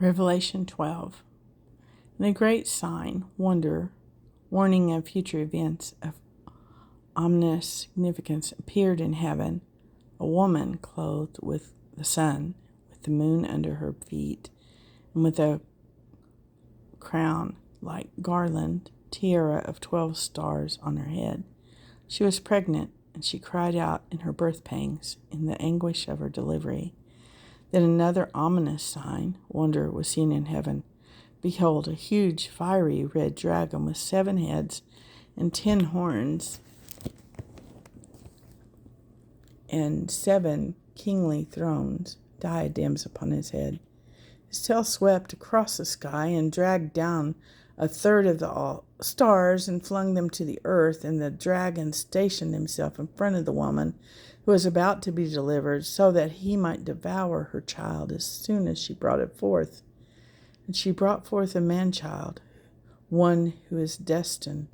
Revelation 12. And a great sign, wonder, warning of future events of ominous significance appeared in heaven, a woman clothed with the sun, with the moon under her feet, and with a crown like garland, tiara of 12 stars on her head. She was pregnant, and she cried out in her birth pangs, in the anguish of her delivery. Then another ominous sign, wonder, was seen in heaven. Behold, a huge, fiery red dragon with 7 heads and 10 horns and 7 kingly thrones, diadems upon his head. His tail swept across the sky and dragged down a third of the stars and flung them to the earth, and the dragon stationed himself in front of the woman who was about to be delivered, so that he might devour her child as soon as she brought it forth. And she brought forth a man-child, one who is destined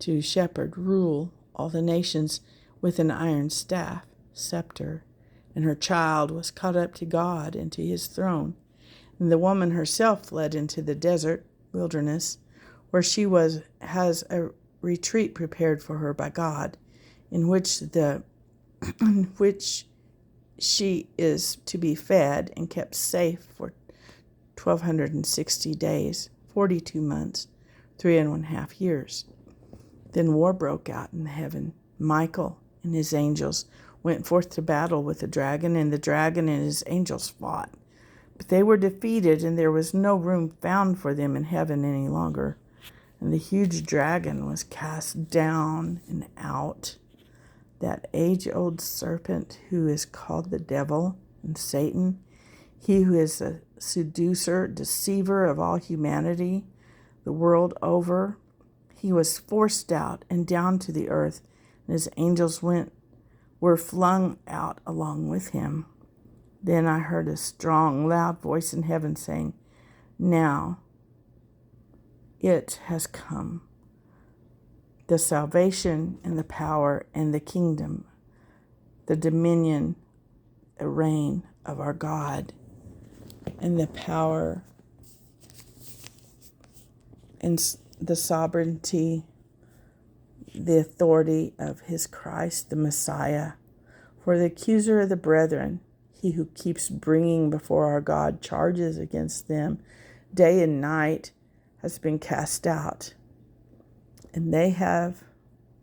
to shepherd, rule all the nations with an iron staff, scepter. And her child was caught up to God and to his throne. And the woman herself fled into the desert, wilderness, where she has a retreat prepared for her by God, in which she is to be fed and kept safe for 1260 days, 42 months, 3.5 years. Then war broke out in heaven. Michael and his angels went forth to battle with the dragon, and the dragon and his angels fought. But they were defeated, and there was no room found for them in heaven any longer. And the huge dragon was cast down and out, that age-old serpent who is called the devil and Satan, he who is a seducer, deceiver of all humanity, the world over. He was forced out and down to the earth, and his angels were flung out along with him. Then I heard a strong, loud voice in heaven saying, "Now it has come, the salvation and the power and the kingdom, the dominion, the reign of our God, and the power and the sovereignty, the authority of his Christ, the Messiah. For the accuser of the brethren, he who keeps bringing before our God charges against them day and night, has been cast out. And they have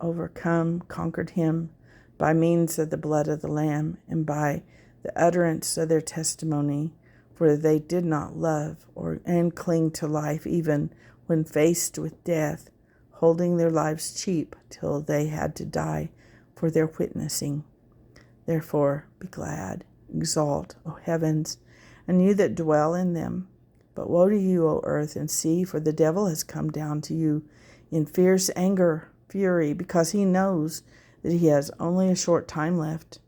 overcome, conquered him by means of the blood of the Lamb and by the utterance of their testimony, for they did not love and cling to life even when faced with death, holding their lives cheap till they had to die for their witnessing. Therefore be glad, exult, O heavens, and you that dwell in them. But woe to you, O earth and sea, for the devil has come down to you in fierce fury, because he knows that he has only a short time left.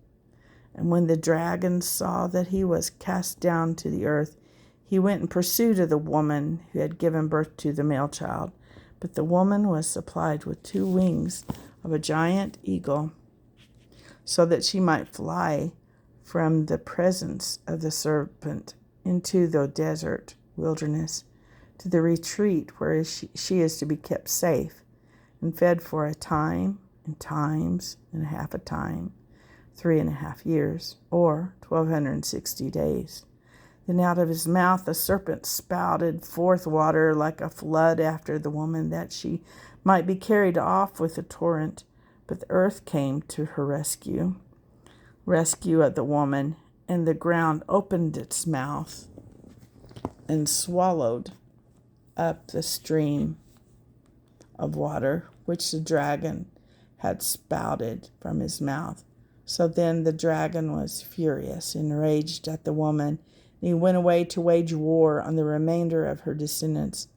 And when the dragon saw that he was cast down to the earth, he went in pursuit of the woman who had given birth to the male child. But the woman was supplied with 2 wings of a giant eagle, so that she might fly from the presence of the serpent into the desert wilderness, to the retreat where she is to be kept safe and fed for a time and times and half a time, 3.5 years, or 1260 days. Then out of his mouth the serpent spouted forth water like a flood after the woman, that she might be carried off with the torrent. But the earth came to her rescue of the woman, and the ground opened its mouth and swallowed up the stream of water which the dragon had spouted from his mouth. So then the dragon was furious, enraged at the woman, and he went away to wage war on the remainder of her descendants,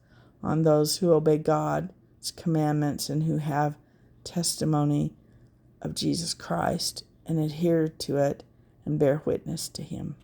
on those who obey God's commandments and who have testimony of Jesus Christ and adhere to it and bear witness to him.